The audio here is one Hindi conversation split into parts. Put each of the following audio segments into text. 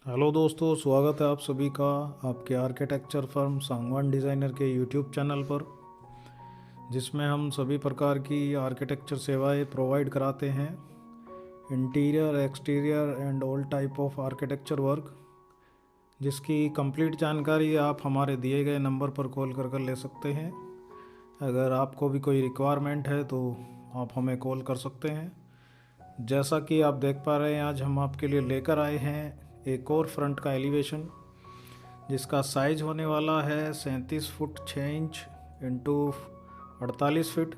हेलो दोस्तों, स्वागत है आप सभी का आपके आर्किटेक्चर फर्म सांगवान डिज़ाइनर के यूट्यूब चैनल पर, जिसमें हम सभी प्रकार की आर्किटेक्चर सेवाएं प्रोवाइड कराते हैं। Interior, exterior and all type of architecture work, जिसकी कंप्लीट जानकारी आप हमारे दिए गए नंबर पर कॉल कर ले सकते हैं। अगर आपको भी कोई रिक्वायरमेंट है तो आप हमें कॉल कर सकते हैं। जैसा कि आप देख पा रहे हैं, आज हम आपके लिए लेकर आए हैं एक और फ्रंट का एलिवेशन, जिसका साइज होने वाला है 37 फुट 6 इंच इंटू 48 फीट,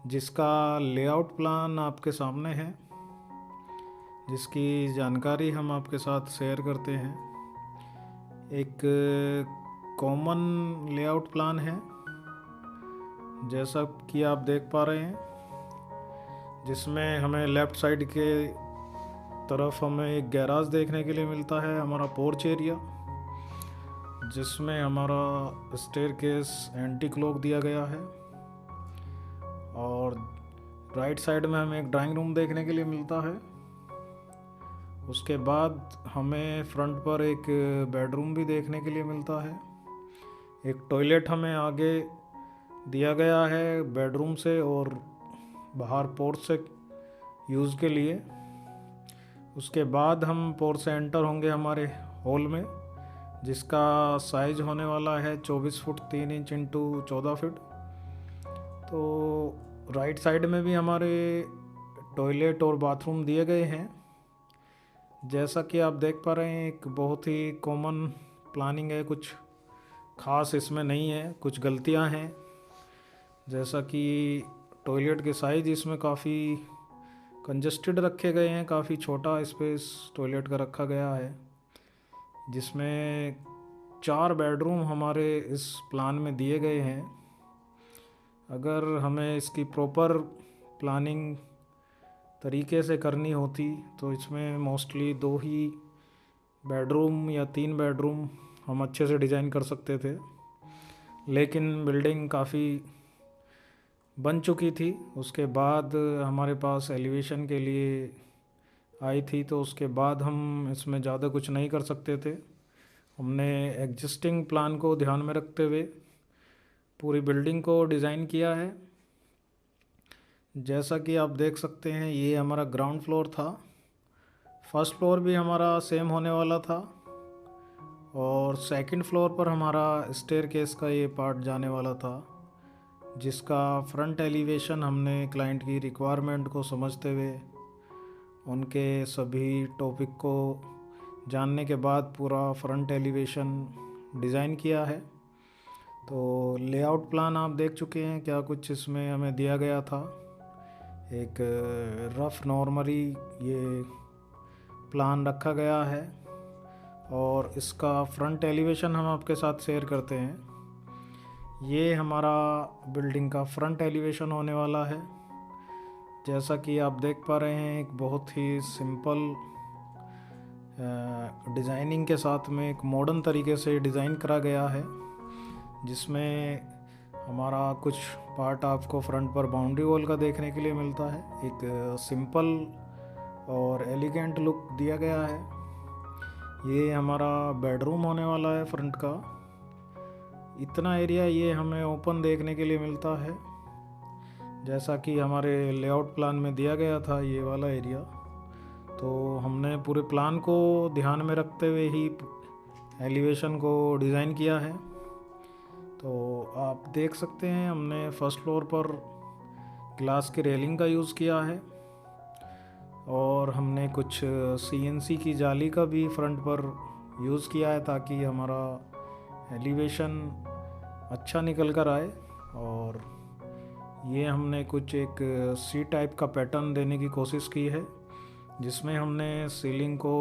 जिसका लेआउट प्लान आपके सामने है, जिसकी जानकारी हम आपके साथ शेयर करते हैं। एक कॉमन लेआउट प्लान है, जैसा कि आप देख पा रहे हैं, जिसमें हमें लेफ़्ट साइड के तरफ हमें एक गैराज देखने के लिए मिलता है, हमारा पोर्च एरिया, जिसमें हमारा स्टेयरकेस एंटी क्लॉक दिया गया है। और राइट साइड में हमें एक ड्राइंग रूम देखने के लिए मिलता है। उसके बाद हमें फ्रंट पर एक बेडरूम भी देखने के लिए मिलता है। एक टॉयलेट हमें आगे दिया गया है बेडरूम से और बाहर पोर्च से यूज़ के लिए। उसके बाद हम पोर्च से एंटर होंगे हमारे हॉल में, जिसका साइज होने वाला है 24 फुट 3 इंच इंटू 14 फीट। तो राइट साइड में भी हमारे टॉयलेट और बाथरूम दिए गए हैं। जैसा कि आप देख पा रहे हैं, एक बहुत ही कॉमन प्लानिंग है, कुछ ख़ास इसमें नहीं है, कुछ गलतियां हैं। जैसा कि टॉयलेट के साइज़ इसमें काफ़ी कंजस्टेड रखे गए हैं, काफ़ी छोटा स्पेस टॉयलेट का रखा गया है, जिसमें 4 बेडरूम हमारे इस प्लान में दिए गए हैं। अगर हमें इसकी प्रॉपर प्लानिंग तरीके से करनी होती तो इसमें मोस्टली 2 ही बेडरूम या 3 बेडरूम हम अच्छे से डिज़ाइन कर सकते थे, लेकिन बिल्डिंग काफ़ी बन चुकी थी। उसके बाद हमारे पास एलिवेशन के लिए आई थी, तो उसके बाद हम इसमें ज़्यादा कुछ नहीं कर सकते थे। हमने एग्जिस्टिंग प्लान को ध्यान में रखते हुए पूरी बिल्डिंग को डिज़ाइन किया है। जैसा कि आप देख सकते हैं, ये हमारा ग्राउंड फ्लोर था। फर्स्ट फ्लोर भी हमारा सेम होने वाला था और सेकंड फ्लोर पर हमारा स्टेयरकेस का ये पार्ट जाने वाला था, जिसका फ्रंट एलिवेशन हमने क्लाइंट की रिक्वायरमेंट को समझते हुए उनके सभी टॉपिक को जानने के बाद पूरा फ्रंट एलिवेशन डिज़ाइन किया है। तो लेआउट प्लान आप देख चुके हैं, क्या कुछ इसमें हमें दिया गया था। एक रफ नॉर्मली ये प्लान रखा गया है और इसका फ्रंट एलिवेशन हम आपके साथ शेयर करते हैं। ये हमारा बिल्डिंग का फ्रंट एलिवेशन होने वाला है। जैसा कि आप देख पा रहे हैं, एक बहुत ही सिंपल डिज़ाइनिंग के साथ में एक मॉडर्न तरीके से डिज़ाइन करा गया है, जिसमें हमारा कुछ पार्ट आपको फ्रंट पर बाउंड्री वॉल का देखने के लिए मिलता है। एक सिंपल और एलिगेंट लुक दिया गया है। ये हमारा बेडरूम होने वाला है फ्रंट का। इतना एरिया ये हमें ओपन देखने के लिए मिलता है, जैसा कि हमारे लेआउट प्लान में दिया गया था ये वाला एरिया। तो हमने पूरे प्लान को ध्यान में रखते हुए ही एलिवेशन को डिज़ाइन किया है। तो आप देख सकते हैं, हमने फर्स्ट फ्लोर पर ग्लास की रेलिंग का यूज़ किया है और हमने कुछ CNC की जाली का भी फ्रंट पर यूज़ किया है, ताकि हमारा एलिवेशन अच्छा निकल कर आए। और ये हमने कुछ एक C टाइप का पैटर्न देने की कोशिश की है, जिसमें हमने सीलिंग को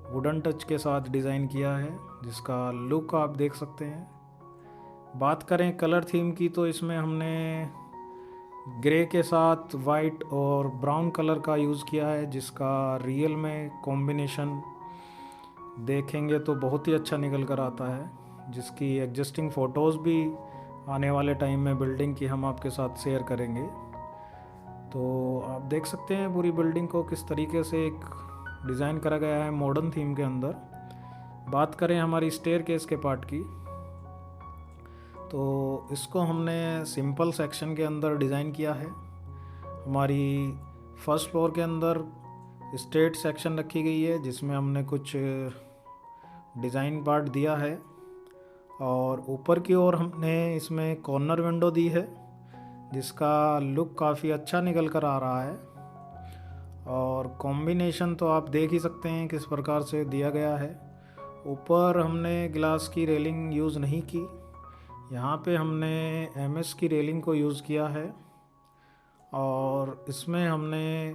वुडन टच के साथ डिज़ाइन किया है, जिसका लुक आप देख सकते हैं। बात करें कलर थीम की, तो इसमें हमने ग्रे के साथ वाइट और ब्राउन कलर का यूज़ किया है, जिसका रियल में कॉम्बिनेशन देखेंगे तो बहुत ही अच्छा निकल कर आता है, जिसकी एग्जिस्टिंग फ़ोटोज़ भी आने वाले टाइम में बिल्डिंग की हम आपके साथ शेयर करेंगे। तो आप देख सकते हैं पूरी बिल्डिंग को किस तरीके से एक डिज़ाइन करा गया है मॉडर्न थीम के अंदर। बात करें हमारी स्टेयरकेस के पार्ट की, तो इसको हमने सिंपल सेक्शन के अंदर डिज़ाइन किया है। हमारी फर्स्ट फ्लोर के अंदर स्ट्रेट सेक्शन रखी गई है जिसमें हमने कुछ डिज़ाइन पार्ट दिया है, और ऊपर की ओर हमने इसमें कॉर्नर विंडो दी है जिसका लुक काफ़ी अच्छा निकल कर आ रहा है। और कॉम्बिनेशन तो आप देख ही सकते हैं किस प्रकार से दिया गया है। ऊपर हमने ग्लास की रेलिंग यूज़ नहीं की, यहाँ पे हमने एमएस की रेलिंग को यूज़ किया है, और इसमें हमने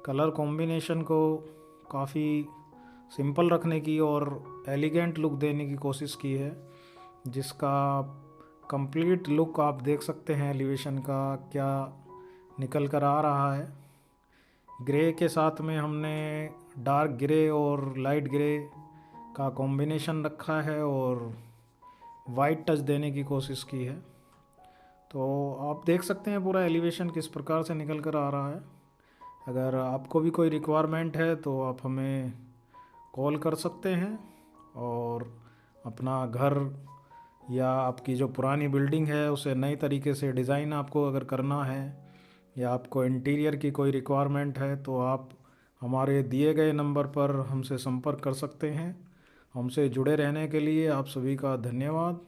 कलर कॉम्बिनेशन को काफ़ी सिंपल रखने की और एलिगेंट लुक देने की कोशिश की है, जिसका कंप्लीट लुक आप देख सकते हैं एलिवेशन का क्या निकल कर आ रहा है। ग्रे के साथ में हमने डार्क ग्रे और लाइट ग्रे का कॉम्बिनेशन रखा है और वाइट टच देने की कोशिश की है। तो आप देख सकते हैं पूरा एलिवेशन किस प्रकार से निकल कर आ रहा है। अगर आपको भी कोई रिक्वायरमेंट है तो आप हमें कॉल कर सकते हैं, और अपना घर या आपकी जो पुरानी बिल्डिंग है उसे नई तरीके से डिज़ाइन आपको अगर करना है, या आपको इंटीरियर की कोई रिक्वायरमेंट है, तो आप हमारे दिए गए नंबर पर हमसे संपर्क कर सकते हैं। हमसे जुड़े रहने के लिए आप सभी का धन्यवाद।